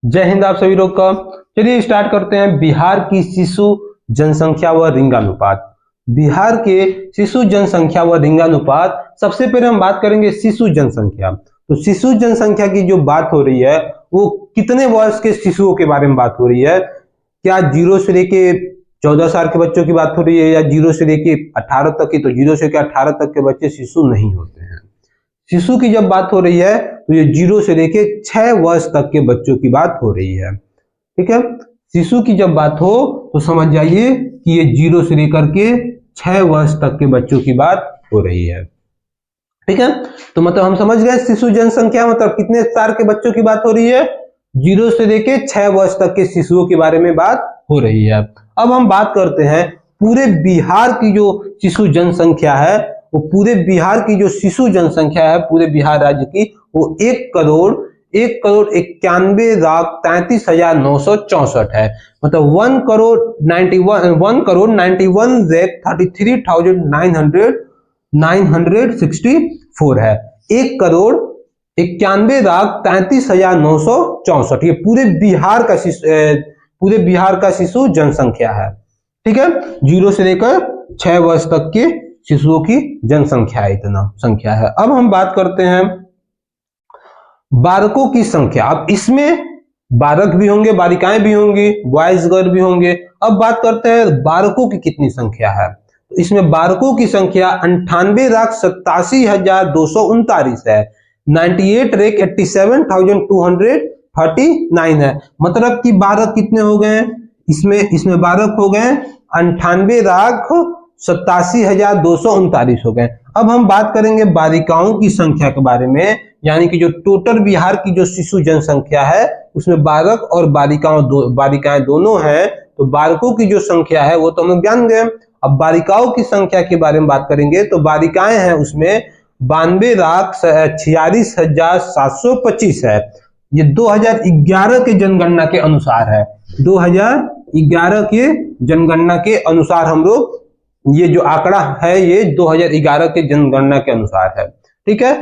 जय हिंद आप सभी लोग का। चलिए स्टार्ट करते हैं। बिहार की शिशु जनसंख्या व लिंगानुपात। बिहार के शिशु जनसंख्या व लिंगानुपात। सबसे पहले हम बात करेंगे शिशु जनसंख्या। तो शिशु जनसंख्या की जो बात हो रही है वो कितने वर्ष के शिशुओं के बारे में बात हो रही है। क्या 0 से लेके 14 साल के बच्चों की बात हो रही है या 0 से लेके 18 तक की? तो 0 से लेकर 18 तक के बच्चे शिशु नहीं होते हैं। शिशु की जब बात हो रही है तो ये 0 से लेके 6 वर्ष तक के बच्चों की बात हो रही है। ठीक है, शिशु की जब बात हो तो समझ जाइए कि ये 0 से लेकर के 6 वर्ष तक के बच्चों की बात हो रही है। ठीक है, तो मतलब हम समझ गए शिशु जनसंख्या मतलब कितने साल के बच्चों की बात हो रही है। 0 से लेके 6 वर्ष तक के शिशुओं के बारे में बात हो रही है। अब हम बात करते हैं पूरे बिहार की जो शिशु जनसंख्या है, वो पूरे बिहार की जो शिशु जनसंख्या है पूरे बिहार राज्य की, वो 1,91,33,964 है। मतलब 1,91,33,964 है। 1,91,33,964 ये पूरे बिहार का शिशु जनसंख्या है। ठीक है, 0 से लेकर 6 वर्ष तक के शिशुओं की जनसंख्या इतना संख्या है। अब हम बात करते हैं बालकों की संख्या। अब इसमें बालक भी होंगे, बालिकाएं भी होंगी, बॉयज गर्ल भी होंगे। अब बात करते हैं बालकों की कितनी संख्या है। तो इसमें बालकों की संख्या 98,87,239 है। 98,87,239 है। मतलब कि बालक कितने हो गए हैं इसमें बालक हो गए 98,87,239 हो गए। अब हम बात करेंगे बालिकाओं की संख्या के बारे में, यानी कि जो टोटल बिहार की जो शिशु जनसंख्या है उसमें बालक और बालिकाएं दोनों हैं। तो बालकों की जो संख्या है वो तो हम जान गए। अब बालिकाओं की संख्या के बारे में बात करेंगे तो बालिकाएं हैं उसमें 92,46,725 है। ये 2011 के जनगणना के अनुसार है। 2011 के जनगणना के अनुसार हम लोग ये जो आंकड़ा है ये 2011 के जनगणना के अनुसार है। ठीक है,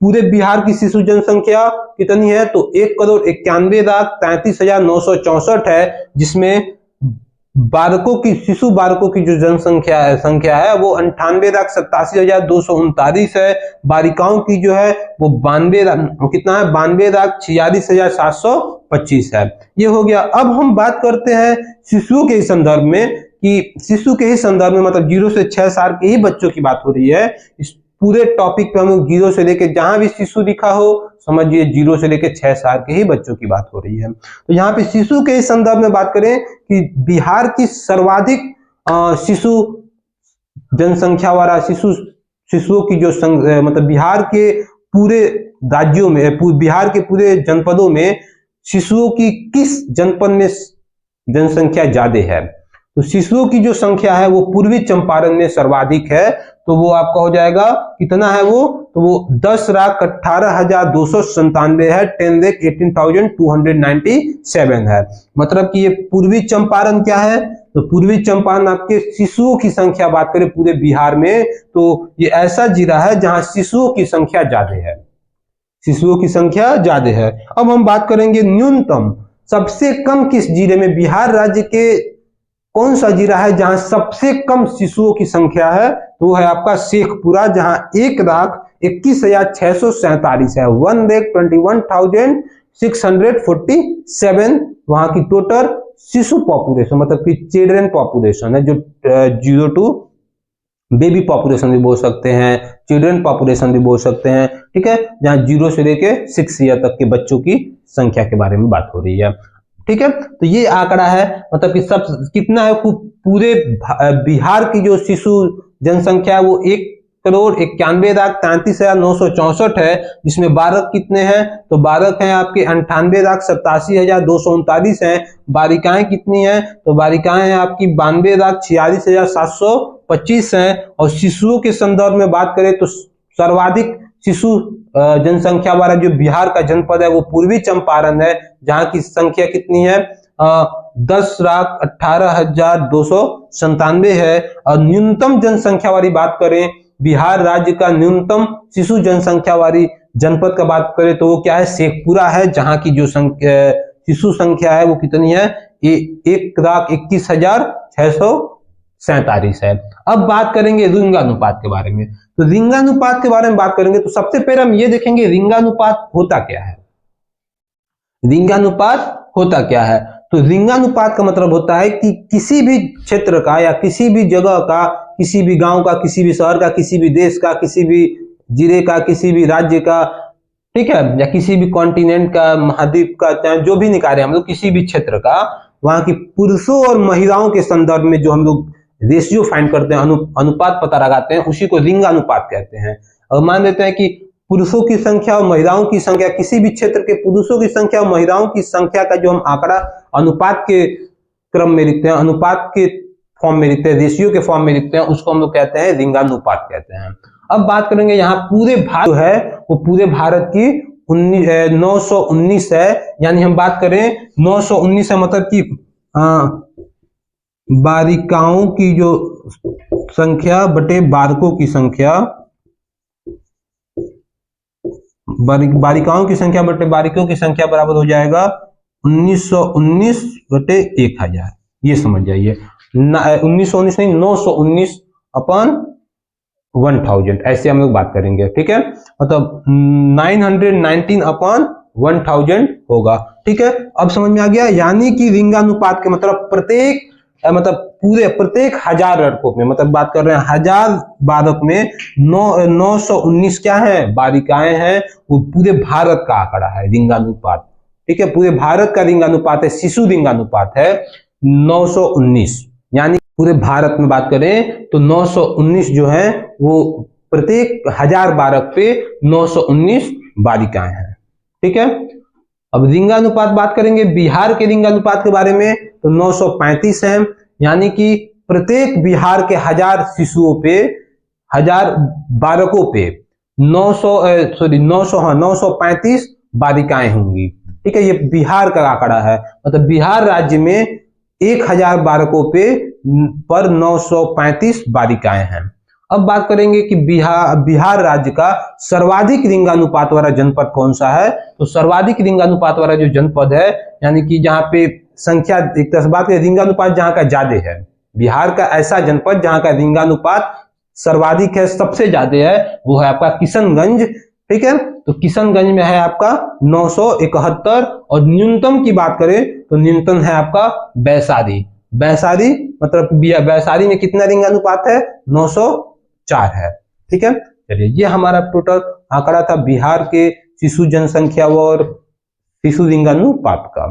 पूरे बिहार की शिशु जनसंख्या कितनी है तो 1,91,33,964 है, जिसमें शिशु बालकों की जो जनसंख्या है वो 98,87,239 है। बालिकाओं की जो है वो 92,46,725 है। ये हो गया। अब हम बात करते हैं शिशुओं के संदर्भ में कि शिशु के ही संदर्भ में मतलब 0 से 6 साल के ही बच्चों की बात हो रही है। इस पूरे टॉपिक पे हम लोग 0 से लेके जहां भी शिशु लिखा हो समझिए 0 से लेके 6 साल के ही बच्चों की बात हो रही है। तो यहाँ पे शिशु के संदर्भ में बात करें कि बिहार की सर्वाधिक शिशु जनसंख्या वाला शिशुओं की जो मतलब बिहार के पूरे राज्यों में बिहार के पूरे जनपदों में शिशुओं की किस जनपद में जनसंख्या ज्यादा है। तो शिशुओं की जो संख्या है वो पूर्वी चंपारण में सर्वाधिक है। तो वो आपका हो जाएगा कितना है तो वो 10,18,297 है। 10,18,297 है। मतलब कि ये पूर्वी चंपारण क्या है तो पूर्वी चंपारण आपके शिशुओं की संख्या बात करें पूरे बिहार में तो ये ऐसा जिला है जहां शिशुओं की संख्या ज्यादा है। शिशुओं की संख्या ज्यादा है। अब हम बात करेंगे न्यूनतम सबसे कम किस जिले में। बिहार राज्य के कौन सा जिला है जहां सबसे कम शिशुओं की संख्या है तो वो है आपका शेखपुरा, जहां 1,21,647 है। 1,21,647 वहां की टोटल शिशु पॉपुलेशन मतलब कि चिल्ड्रन पॉपुलेशन है, जो 0 to बेबी पॉपुलेशन भी बोल सकते हैं, चिल्ड्रन पॉपुलेशन भी बोल सकते हैं। ठीक है, जहां 0 से लेके 6 ईयर तक के बच्चों की संख्या के बारे में बात हो रही है। ठीक है, तो ये आंकड़ा है मतलब कि सब कितना है पूरे बिहार की जो शिशु जनसंख्या है वो 1,91,33,964 है। जिसमें बालक कितने हैं तो बालक हैं आपके 98,87,239 हैं। बालिकाएं कितनी हैं तो बालिकाएं हैं आपकी 92,46,725 हैं। और शिशुओं के संदर्भ में बात करें तो सर्वाधिक शिशु जनसंख्या वाला जो बिहार का जनपद है वो पूर्वी चंपारण है, जहां की संख्या कितनी है 10,18,297 है। और न्यूनतम जनसंख्या वाली बात करें बिहार राज्य का न्यूनतम शिशु जनसंख्या वाली जनपद का बात करें तो वो क्या है शेखपुरा है, जहां की जो शिशु संख्या है वो कितनी है, 1,21,647 है। अब बात करेंगे लिंगानुपात के बारे में। तो लिंगानुपात के बारे में बात करेंगे तो सबसे पहले हम ये देखेंगे लिंगानुपात होता क्या है। लिंगानुपात होता क्या है, तो लिंगानुपात का मतलब होता है कि किसी भी क्षेत्र का या किसी भी जगह का, किसी भी गांव का, किसी भी शहर का, किसी भी देश का, किसी भी जिले का, किसी भी राज्य का, ठीक है, या किसी भी कॉन्टिनेंट का, महाद्वीप का, चाहे जो भी निकाले हम लोग, किसी भी क्षेत्र का, वहां की पुरुषों और महिलाओं के संदर्भ में जो हम लोग रेशियो फाइंड करते हैं, अनुपात पता लगाते हैं, उसी को लिंगानुपात कहते हैं। और मान लेते हैं कि पुरुषों की संख्या और महिलाओं की संख्या, किसी भी क्षेत्र के पुरुषों की संख्या और महिलाओं की संख्या का जो हम आंकड़ा अनुपात के क्रम में लिखते हैं, अनुपात के फॉर्म में लिखते हैं, रेशियो के फॉर्म में लिखते हैं, उसको हम लोग कहते हैं लिंगानुपात कहते हैं। अब बात करेंगे यहाँ पूरे भारत जो है वो पूरे भारत की 919 है, यानी हम बात करें 919 है, मतलब कि बालिकाओं की जो संख्या बटे बालकों की संख्या, बालिकाओं की संख्या बटे बालकों की संख्या बराबर हो जाएगा 1919 बटे 1000। ये समझ जाइए, 1919 नहीं, 919 अपन 1000, ऐसे हम लोग बात करेंगे, ठीक है, मतलब 919 अपन 1000 होगा, ठीक है। अब समझ में आ गया, यानी कि लिंगानुपात के मतलब प्रत्येक 1000 लड़कों में, मतलब बात कर रहे हैं 1000 बालक में 919 क्या है, बालिकाएं हैं। वो पूरे भारत का आंकड़ा है लिंगानुपात, ठीक है, पूरे भारत का लिंगानुपात है, शिशु लिंगानुपात है 919, यानी पूरे भारत में बात करें तो 919 जो है वो प्रत्येक 1000 बालक पे 919 बालिकाएं हैं, ठीक है। अब लिंगानुपात बात करेंगे बिहार के लिंगानुपात के बारे में, तो 935 है, यानी कि प्रत्येक बिहार के 1000 शिशुओं पे, 1000 बालकों पे 935 बालिकाएं होंगी, ठीक है। ये बिहार का आंकड़ा है, मतलब बिहार राज्य में 1000 बालकों पे पर 935 बालिकाएं हैं। अब बात करेंगे कि बिहार राज्य का सर्वाधिक लिंगानुपात वाला जनपद कौन सा है, तो सर्वाधिक लिंगानुपात वाला जो जनपद है, यानी कि जहां पे संख्या, एक तरह से बात करें लिंगानुपात जहां का ज्यादा है, बिहार का ऐसा जनपद जहां का लिंगानुपात सर्वाधिक है, सबसे ज्यादा है, वो है आपका किशनगंज, ठीक है। तो किशनगंज में है आपका 971, और न्यूनतम की बात करें तो न्यूनतम है आपका वैशाली। वैशाली मतलब वैशाली में कितना लिंगानुपात है, 904 है, ठीक है। चलिए, ये हमारा टोटल आंकड़ा था बिहार के शिशु जनसंख्या और शिशु लिंगानुपात का।